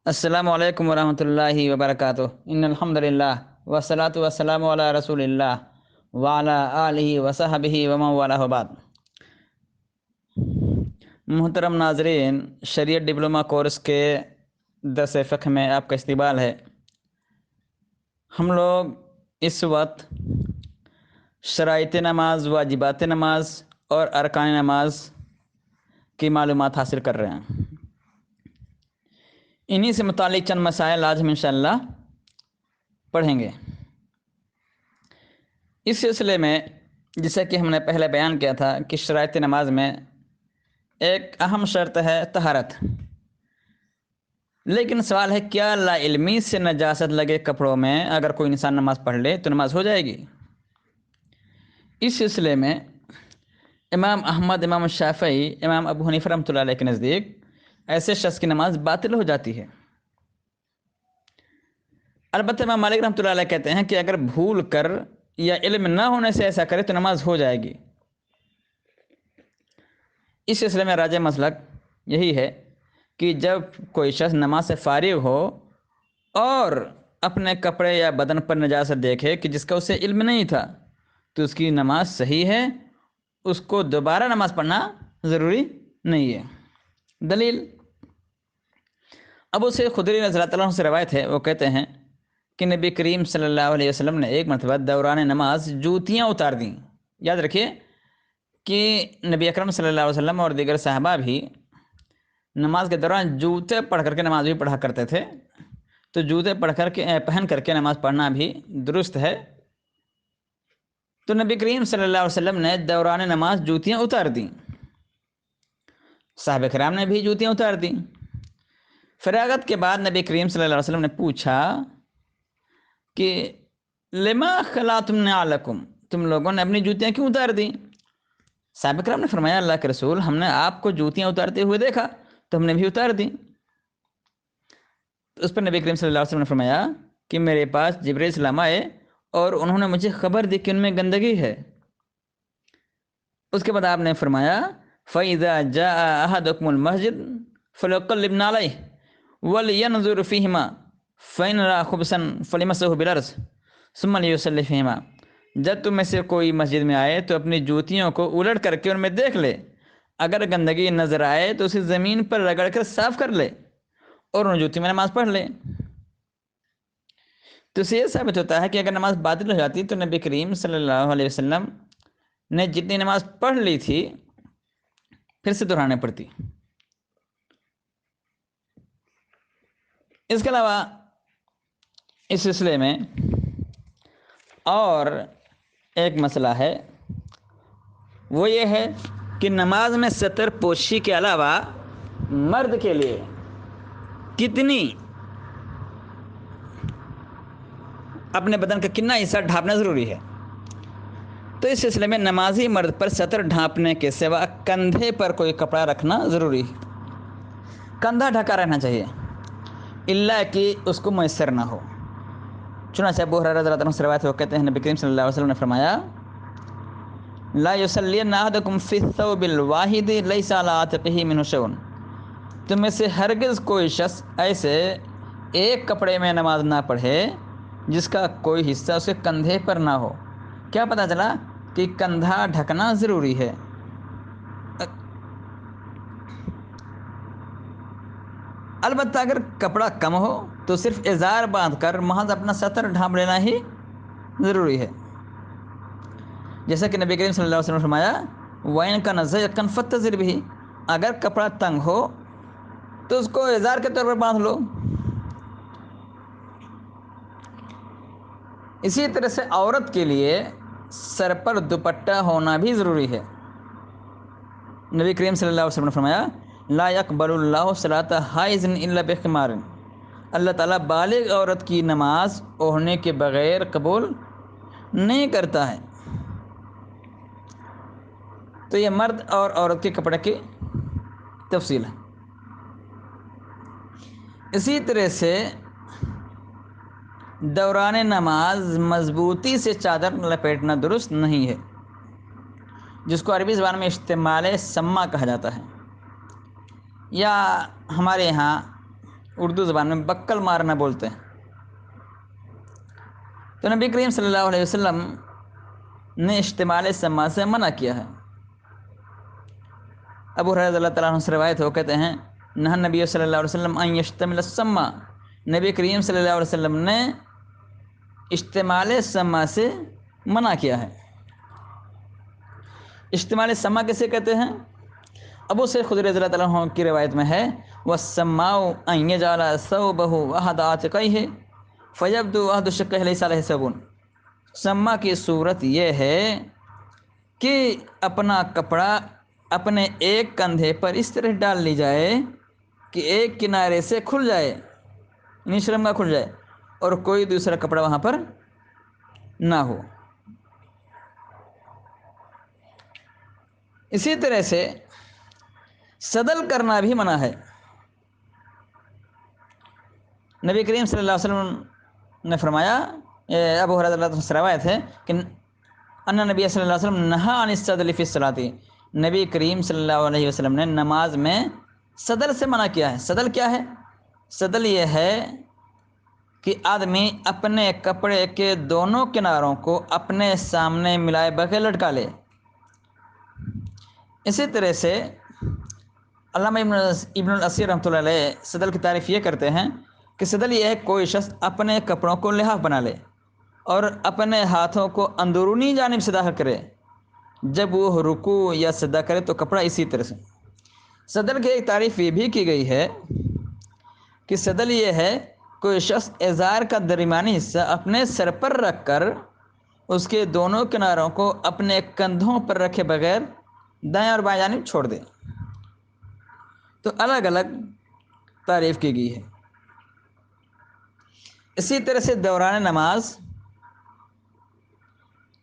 السلام علیکم ورحمۃ اللہ وبرکاتہ ان الحمد للہ والصلاۃ والسلام علی رسول اللہ وعلی آلہ وصحبہ ومن والہ بعد۔ محترم ناظرین، شریعت ڈپلومہ کورس کے درس فقہ میں آپ کا استقبال ہے۔ ہم لوگ اس وقت شرائط نماز، واجبات نماز اور ارکان نماز کی معلومات حاصل کر رہے ہیں۔ انہی سے متعلق چند مسائل آج ہم انشاءاللہ پڑھیں گے۔ اس سلسلے میں جیسا کہ ہم نے پہلے بیان کیا تھا کہ شرائط نماز میں ایک اہم شرط ہے طہارت، لیکن سوال ہے کیا لا علمی سے نجاست لگے کپڑوں میں اگر کوئی انسان نماز پڑھ لے تو نماز ہو جائے گی؟ اس سلسلے میں امام احمد، امام شافعی، امام ابو حنیفہ رحمۃ اللہ علیہ کے نزدیک ایسے شخص کی نماز باطل ہو جاتی ہے۔ البتہ امام مالک رحمۃ اللہ علیہ کہتے ہیں کہ اگر بھول کر یا علم نہ ہونے سے ایسا کرے تو نماز ہو جائے گی۔ اس سلسلے میں راجح مسلک یہی ہے کہ جب کوئی شخص نماز سے فارغ ہو اور اپنے کپڑے یا بدن پر نجاست دیکھے کہ جس کا اسے علم نہیں تھا تو اس کی نماز صحیح ہے، اس کو دوبارہ نماز پڑھنا ضروری نہیں ہے۔ دلیل ابو سعید خدری رضی اللہ تعالیٰ عنہ سے روایت ہے، وہ کہتے ہیں کہ نبی کریم صلی اللہ علیہ وسلم نے ایک مرتبہ دوران نماز جوتیاں اتار دیں۔ یاد رکھیے کہ نبی اکرم صلی اللہ علیہ وسلم اور دیگر صحابہ بھی نماز کے دوران جوتے پڑھ کر کے نماز بھی پڑھا کرتے تھے، تو جوتے پہن کر کے نماز پڑھنا بھی درست ہے۔ تو نبی کریم صلی اللہ علیہ وسلم نے دوران نماز جوتیاں اتار دیں، صحابہ کرام نے بھی جوتیاں اتار دیں۔ فراغت کے بعد نبی کریم صلی اللہ علیہ وسلم نے پوچھا کہ لما خلعتم نعلکم، تم لوگوں نے اپنی جوتیاں کیوں اتار دیں؟ صحابہ کرام نے فرمایا اللہ کے رسول، ہم نے آپ کو جوتیاں اتارتے ہوئے دیکھا تو ہم نے بھی اتار دیں۔ اس پر نبی کریم صلی اللہ علیہ وسلم نے فرمایا کہ میرے پاس جبرائیل السلام آئے اور انہوں نے مجھے خبر دی کہ ان میں گندگی ہے۔ اس کے بعد آپ نے فرمایا فَإِذَا جَاءَ أَحَدُكُمُ الْمَسْجِدَ فَلْيُقَلِّبْ نَعْلَيْهِ وَلْيَنْظُرْ فِيهِمَا فَإِنْ رَأَىٰ خُبْثًا فَلْيَمَسْحُ بِالْأَرْضِ ثُمَّ لْيُصَلِّ فِيهِمَا۔ جب تم میں سے کوئی مسجد میں آئے تو اپنی جوتیوں کو الٹ کر کے ان میں دیکھ لے، اگر گندگی نظر آئے تو اسے زمین پر رگڑ کر صاف کر لے اور ان جوتی میں نماز پڑھ لے۔ تو اسے یہ ثابت ہوتا ہے کہ اگر نماز باطل ہو جاتی تو نبی کریم صلی اللہ علیہ وسلم نے جتنی نماز پڑھ لی تھی پھر سے دہرانے پڑتی۔ اس کے علاوہ اس سلسلے میں اور ایک مسئلہ ہے، وہ یہ ہے کہ نماز میں ستر پوشی کے علاوہ مرد کے لیے کتنی اپنے بدن کا کتنا حصہ ڈھانپنا ضروری ہے۔ تو اس سلسلے میں نمازی مرد پر ستر ڈھانپنے کے سوا کندھے پر کوئی کپڑا رکھنا ضروری ہے، کندھا ڈھکا رہنا چاہیے الا کہ اس کو میسر نہ ہو۔ چنانچہ ابو ہریرہ رضی اللہ عنہ سے روایت ہے، وہ کہتے ہیں نبی کریم صلی اللہ علیہ وسلم نے فرمایا لا یصلین احدکم فی الثوب الواحد لیس علی عاتقہ منہ شیء، تم میں سے ہرگز کوئی شخص ایسے ایک کپڑے میں نماز نہ پڑھے جس کا کوئی حصہ اس کے کندھے پر نہ ہو۔ کیا پتہ چلا کہ کندھا ڈھکنا ضروری ہے۔ البتہ اگر کپڑا کم ہو تو صرف ازار باندھ کر محض اپنا ستر ڈھانپ لینا ہی ضروری ہے، جیسا کہ نبی کریم صلی اللہ علیہ وسلم نے فرمایا وَإِنْ كَانَ ضَيِّقًا فَاتَّزِرْ بِهِ، اگر کپڑا تنگ ہو تو اس کو ازار کے طور پر باندھ لو۔ اسی طرح سے عورت کے لیے سر پر دوپٹہ ہونا بھی ضروری ہے۔ نبی کریم صلی اللہ علیہ وسلم نے فرمایا لا يقبل اللہ صلاۃ حائض الا بخمار، اللہ تعالیٰ بالغ عورت کی نماز اوڑھنے کے بغیر قبول نہیں کرتا ہے۔ تو یہ مرد اور عورت کے کپڑے کی تفصیل ہے۔ اسی طرح سے دوران نماز مضبوطی سے چادر لپیٹنا درست نہیں ہے، جس کو عربی زبان میں استعمال سما کہا جاتا ہے، یا ہمارے یہاں اردو زبان میں بکل مارنا بولتے ہیں۔ تو نبی کریم صلی اللہ علیہ وسلم نے اشتعال سما سے منع کیا ہے۔ ابو ہریرہ رضی اللہ تعالیٰ عنہ سے روایت ہو، کہتے ہیں نہى نبی صلی اللہ علیہ وسلم ان یشتمل السما، نبی کریم صلی اللہ علیہ وسلم نے اشتعال سما سے منع کیا ہے۔ اشتعال سما کسے کہتے ہیں؟ ابو سعید خدری رضی اللہ تعالیٰ عنہ کی روایت میں ہے وَالسَّمَّاءُ أَن يَجْعَلَ ثَوْبَهُ أَحَدَ عَاتِقَيْهِ فَيَبْدُو أَحَدُ شِقَّيْهِ لَيْسَ عَلَيْهِ ثَوْبٌ۔ سما کی صورت یہ ہے کہ اپنا کپڑا اپنے ایک کندھے پر اس طرح ڈال لی جائے کہ ایک کنارے سے کھل جائے، یعنی شرمگاہ کھل جائے، اور کوئی دوسرا کپڑا وہاں پر نہ ہو۔ اسی طرح سے صدل کرنا بھی منع ہے۔ نبی کریم صلی اللہ علیہ وسلم نے فرمایا، ابو ہریرہ رضی اللہ عنہ سے روایت ہے کہ ان نبی صلی اللہ علیہ وسلم نہى عن الصدل فی الصلاۃ، نبی کریم صلی اللہ علیہ وسلم نے نماز میں صدل سے منع کیا ہے۔ صدل کیا ہے؟ صدل یہ ہے کہ آدمی اپنے کپڑے کے دونوں کناروں کو اپنے سامنے ملائے بغیر لٹکا لے۔ اسی طرح سے علامہ ابن الاثیر رحمۃ اللہ علیہ صدل کی تعریف یہ کرتے ہیں کہ صدل یہ ہے کوئی شخص اپنے کپڑوں کو لحاف بنا لے اور اپنے ہاتھوں کو اندرونی جانب سے داخل کرے، جب وہ رکوع یا سجدہ کرے تو کپڑا اسی طرح سے۔ صدل کی ایک تعریف یہ بھی کی گئی ہے کہ صدل یہ ہے کوئی شخص ازار کا درمیانی حصہ اپنے سر پر رکھ کر اس کے دونوں کناروں کو اپنے کندھوں پر رکھے بغیر دائیں اور بائیں جانب چھوڑ دے۔ تو الگ الگ تعریف کی گئی ہے۔ اسی طرح سے دوران نماز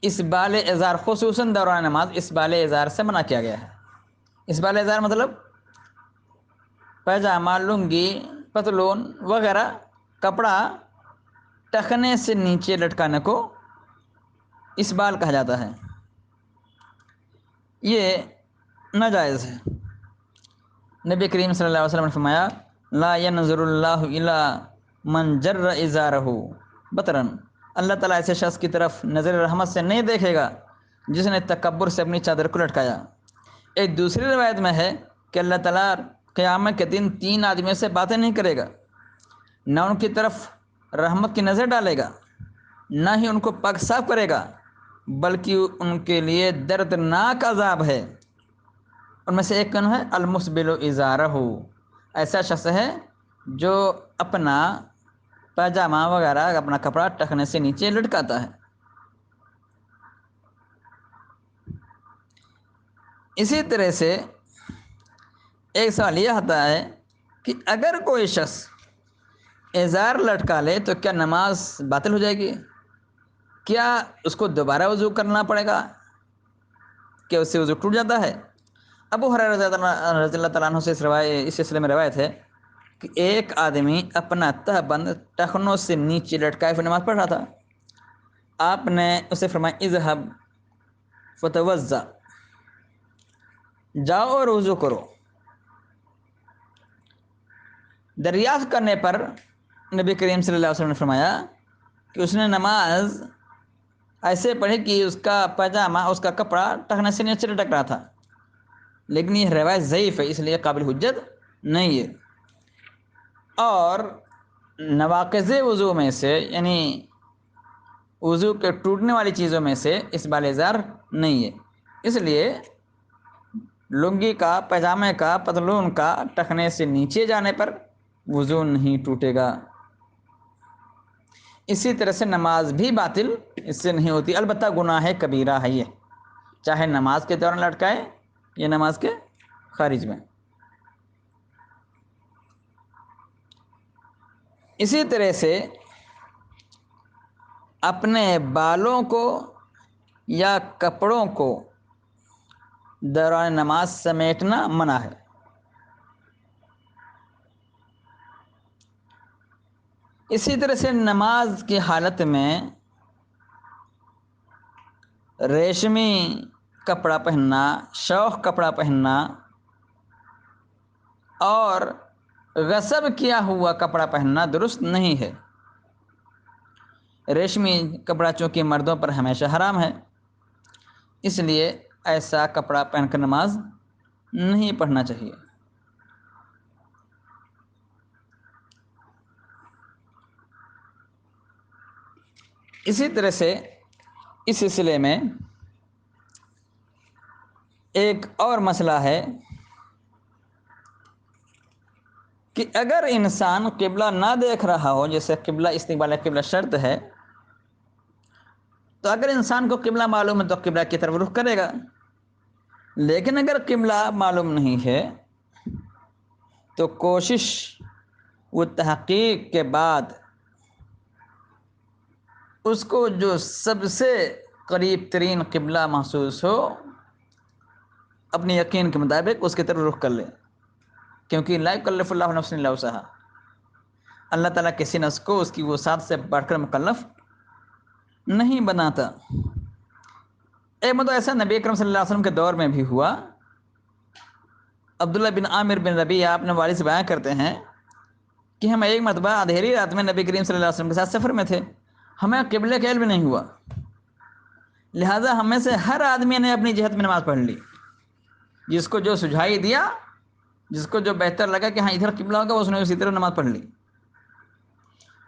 اسبال ازار، خصوصاً دوران نماز اسبال ازار سے منع کیا گیا ہے۔ اسبال ازار مطلب پیجامہ، لنگی، پتلون وغیرہ کپڑا ٹخنے سے نیچے لٹکانے کو اسبال کہا جاتا ہے، یہ ناجائز ہے۔ نبی کریم صلی اللہ علیہ وسلم نے فرمایا لا ينظر اللہ الی من جر ازارہ بطرا، اللہ تعالیٰ ایسے شخص کی طرف نظر رحمت سے نہیں دیکھے گا جس نے تکبر سے اپنی چادر کو لٹکایا۔ ایک دوسری روایت میں ہے کہ اللہ تعالیٰ قیامت کے دن 3 آدمیوں سے باتیں نہیں کرے گا، نہ ان کی طرف رحمت کی نظر ڈالے گا، نہ ہی ان کو پاک صاف کرے گا، بلکہ ان کے لیے دردناک عذاب ہے۔ ان میں سے ایک کون ہے؟ المسبل ازارہ، ایسا شخص ہے جو اپنا پاجامہ وغیرہ اپنا کپڑا ٹخنے سے نیچے لٹکاتا ہے۔ اسی طرح سے ایک سوال یہ آتا ہے کہ اگر کوئی شخص ازار لٹکا لے تو کیا نماز باطل ہو جائے گی؟ کیا اس کو دوبارہ وضو کرنا پڑے گا؟ کیا اس سے وضو ٹوٹ جاتا ہے؟ ابو ہریرہ رضی اللہ تعالیٰ عنہ سے اس سلسلے میں روایت ہے کہ ایک آدمی اپنا تہ بند ٹخنوں سے نیچے لٹکائے ہوئے نماز پڑھ رہا تھا۔ آپ نے اسے فرمایا اذهب فتوضا، جاؤ اور وضو کرو۔ دریافت کرنے پر نبی کریم صلی اللہ علیہ وسلم نے فرمایا کہ اس نے نماز ایسے پڑھی کہ اس کا پاجامہ، اس کا کپڑا ٹخنے سے نیچے لٹک رہا تھا، لیکن یہ روایت ضعیف ہے، اس لیے قابل حجت نہیں ہے۔ اور نواقض وضو میں سے، یعنی وضو کے ٹوٹنے والی چیزوں میں سے اسبال ازار نہیں ہے، اس لیے لنگی کا، پاجامے کا، پتلون کا ٹخنے سے نیچے جانے پر وضو نہیں ٹوٹے گا۔ اسی طرح سے نماز بھی باطل اس سے نہیں ہوتی، البتہ گناہ کبیرہ ہے یہ، چاہے نماز کے دوران لٹکائے یا نماز کے خارج میں۔ اسی طرح سے اپنے بالوں کو یا کپڑوں کو دوران نماز سمیٹنا منع ہے۔ اسی طرح سے نماز کی حالت میں ریشمی کپڑا پہننا، شوخ کپڑا پہننا اور غصب کیا ہوا کپڑا پہننا درست نہیں ہے۔ ریشمی کپڑا چونکہ مردوں پر ہمیشہ حرام ہے، اس لیے ایسا کپڑا پہن کر نماز نہیں پڑھنا چاہیے۔ اسی طرح سے اس سلسلے میں ایک اور مسئلہ ہے کہ اگر انسان قبلہ نہ دیکھ رہا ہو، جیسے قبلہ استقبال قبلہ شرط ہے، تو اگر انسان کو قبلہ معلوم ہے تو قبلہ کی طرف رخ کرے گا، لیکن اگر قبلہ معلوم نہیں ہے تو کوشش و تحقیق کے بعد اس کو جو سب سے قریب ترین قبلہ محسوس ہو اپنے یقین کے مطابق اس کی طرف رخ کر لے، کیونکہ لا یکلف اللہ نفسا الا وسعہا، اللہ تعالیٰ کسی نفس کو اس کی وسعت سے بڑھ کر مکلف نہیں بناتا۔ ایک مرتبہ ایسا نبی اکرم صلی اللہ علیہ وسلم کے دور میں بھی ہوا۔ عبداللہ بن عامر بن ربیعہ اپنے والد سے بیان کرتے ہیں کہ ہم ایک مرتبہ اندھیری رات میں نبی کریم صلی اللہ علیہ وسلم کے ساتھ سفر میں تھے، ہمیں قبلے کا علم نہیں ہوا، لہٰذا ہم میں سے ہر آدمی نے اپنی جہت میں نماز پڑھ لی، جس کو جو سجھائی دیا، جس کو جو بہتر لگا کہ ہاں ادھر قبلہ ہوگا، اس نے اسی طرح نماز پڑھ لی۔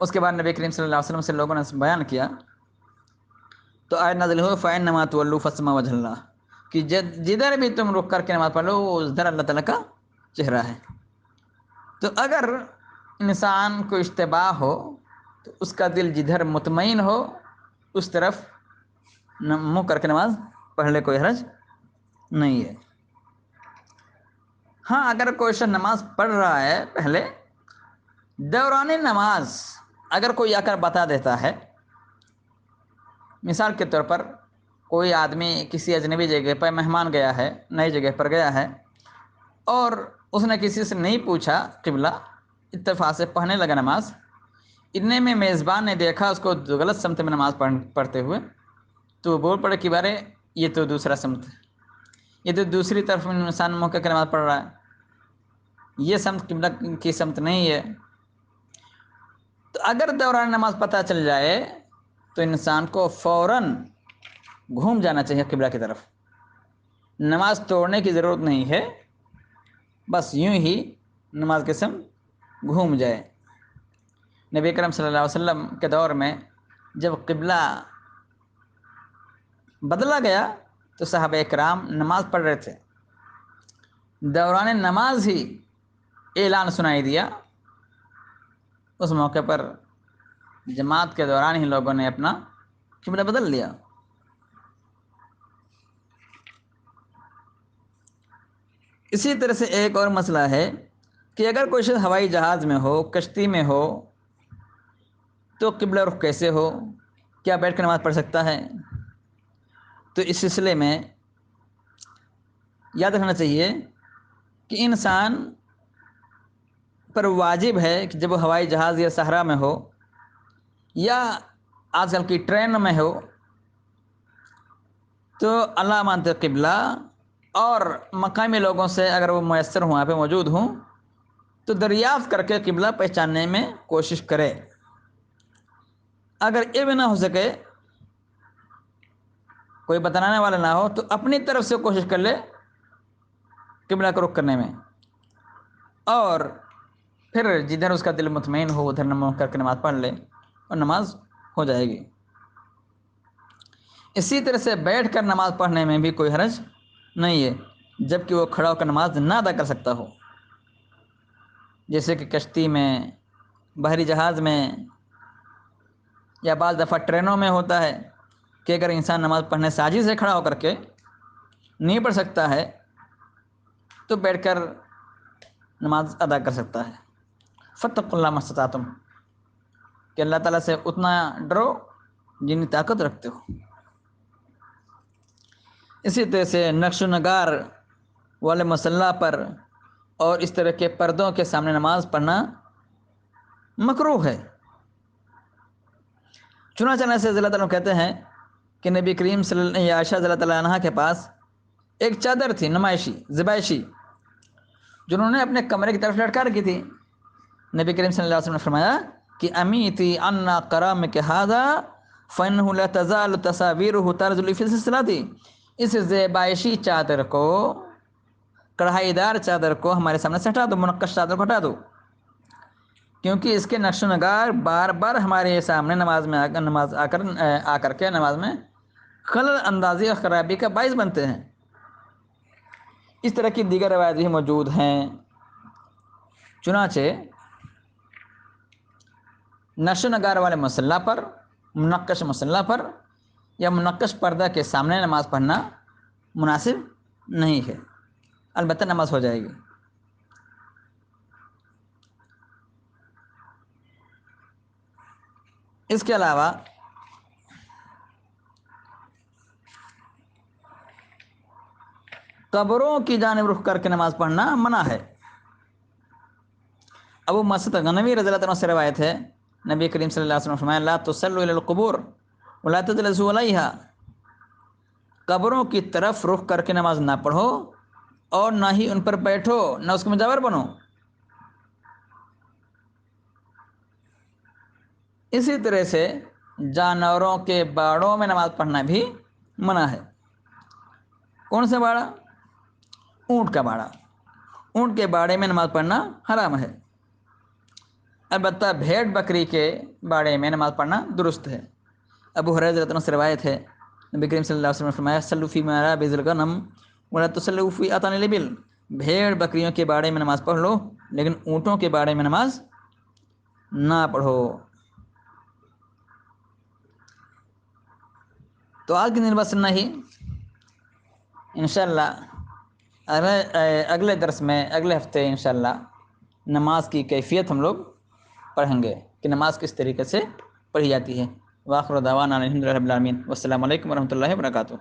اس کے بعد نبی کریم صلی اللہ علیہ وسلم سے لوگوں نے بیان کیا تو آیت نازل ہو فَإِنَّمَا تُوَلُّوا فَثَمَّ وَجْهُ اللَّهِ، کہ جدھر بھی تم رک کر کے نماز پڑھ لو ادھر اللہ تعالیٰ کا چہرہ ہے۔ تو اگر انسان کو اشتباہ ہو تو اس کا دل جدھر مطمئن ہو اس طرف منہ کر کے نماز پڑھ لے، کوئی حرج نہیں ہے۔ ہاں اگر کوئی شخص نماز پڑھ رہا ہے پہلے دوران نماز اگر کوئی آ کر بتا دیتا ہے، مثال کے طور پر کوئی آدمی کسی اجنبی جگہ پر مہمان گیا ہے، نئی جگہ پر گیا ہے، اور اس نے کسی سے نہیں پوچھا قبلہ، اتفاق سے پڑھنے لگا نماز، اتنے میں میزبان نے دیکھا اس کو غلط سمت میں نماز پڑھتے ہوئے، تو وہ بول پڑے کہ بارے یہ تو دوسرا سمت ہے، یہ تو دوسری طرف انسان منہ کر کے نماز پڑھ رہا ہے، یہ سمت قبلہ کی سمت نہیں ہے۔ تو اگر دوران نماز پتہ چل جائے تو انسان کو فوراً گھوم جانا چاہیے قبلہ کی طرف، نماز توڑنے کی ضرورت نہیں ہے، بس یوں ہی نماز کے سمت گھوم جائے۔ نبی اکرم صلی اللہ علیہ وسلم کے دور میں جب قبلہ بدلا گیا تو صحابہ اکرام نماز پڑھ رہے تھے، دوران نماز ہی اعلان سنائی دیا، اس موقع پر جماعت کے دوران ہی لوگوں نے اپنا قبلہ بدل لیا۔ اسی طرح سے ایک اور مسئلہ ہے کہ اگر کوئی شخص ہوائی جہاز میں ہو، کشتی میں ہو، تو قبلہ رخ کیسے ہو؟ کیا بیٹھ کر نماز پڑھ سکتا ہے؟ تو اس سلسلے میں یاد رکھنا چاہیے کہ انسان پر واجب ہے کہ جب وہ ہوائی جہاز یا صحرا میں ہو یا آج کل کی ٹرین میں ہو تو اللہ مانتے قبلہ، اور مقامی لوگوں سے اگر وہ میسر ہوں، وہاں پہ موجود ہوں، تو دریافت کر کے قبلہ پہچاننے میں کوشش کرے۔ اگر یہ بھی نہ ہو سکے، کوئی بتانے والا نہ ہو، تو اپنی طرف سے کوشش کر لے قبلہ کو رخ کرنے میں، اور پھر جدھر اس کا دل مطمئن ہو ادھر منہ کر کے نماز پڑھ لے اور نماز ہو جائے گی۔ اسی طرح سے بیٹھ کر نماز پڑھنے میں بھی کوئی حرج نہیں ہے، جب کہ وہ کھڑا ہو کر نماز نہ ادا کر سکتا ہو، جیسے کہ کشتی میں، بحری جہاز میں، یا بعض دفعہ ٹرینوں میں ہوتا ہے کہ اگر انسان نماز پڑھنے سے عاجز ہے، کھڑا ہو کر کے نہیں پڑھ سکتا ہے، تو بیٹھ کر نماز ادا کر سکتا ہے۔ فاتقوا اللہ ما استطعتم، کہ اللہ تعالیٰ سے اتنا ڈرو جتنی طاقت رکھتے ہو۔ اسی طرح سے نقش و نگار والے مصلی پر اور اس طرح کے پردوں کے سامنے نماز پڑھنا مکروہ ہے۔ چنانچہ انس رضی اللہ تعالیٰ عنہ کہتے ہیں کہ نبی کریم عائشہ رضی اللہ تعالیٰ عنہ کے پاس ایک چادر تھی نمائشی زبائشی، جنہوں نے اپنے کمرے کی طرف لٹکا رکھی تھی، نبی کریم صلی اللہ علیہ وسلم نے فرمایا کہ امیتی عنا کرامک ھذا فانه لا تزال تصاویرہ تنزل فی الصلاۃ، اس زیبائشی چادر کو، کڑھائی دار چادر کو ہمارے سامنے سے ہٹا دو، منقش چادر کو ہٹا دو، کیونکہ اس کے نقش و نگار بار بار ہمارے سامنے نماز میں آ کر کے نماز میں خلل اندازی اور خرابی کا باعث بنتے ہیں۔ اس طرح کی دیگر روایات بھی موجود ہیں۔ چنانچہ نقش و نگار والے مصلی پر، منقش مصلی پر یا منقش پردہ کے سامنے نماز پڑھنا مناسب نہیں ہے، البتہ نماز ہو جائے گی۔ اس کے علاوہ قبروں کی جانب رخ کر کے نماز پڑھنا منع ہے۔ ابو مسعود غنوی رضی اللہ عنہ سے روایت ہے، نبی کریم صلی اللہ علیہ وسلم نے فرمایا لا تصلوا الی القبور ولا تجلسوا علیہا، قبروں کی طرف رخ کر کے نماز نہ پڑھو اور نہ ہی ان پر بیٹھو، نہ اس کے مجاور بنو۔ اسی طرح سے جانوروں کے باڑوں میں نماز پڑھنا بھی منع ہے۔ کون سا باڑا؟ اونٹ کا باڑا، اونٹ کے باڑے میں نماز پڑھنا حرام ہے، البتہ بھیڑ بکری کے باڑے میں نماز پڑھنا درست ہے۔ ابو ہریرہ رضی اللہ عنہ سے روایت ہے، نبی کریم صلی اللہ علیہ وسلم نے فرمایا صلوا فی منابر الغنم ولا تصلوا فی اطان الابل، بھیڑ بکریوں کے باڑے میں نماز پڑھ لو لیکن اونٹوں کے باڑے میں نماز نہ پڑھو۔ تو آج کی دن بس اتنا ہی، انشاءاللہ اگلے درس میں اگلے ہفتے انشاءاللہ نماز کی کیفیت ہم لوگ پڑھیں گے کہ نماز کس طریقے سے پڑھی جاتی ہے۔ وآخر دعوانا الحمد للہ رب العالمین، والسلام علیکم ورحمۃ اللہ وبرکاتہ۔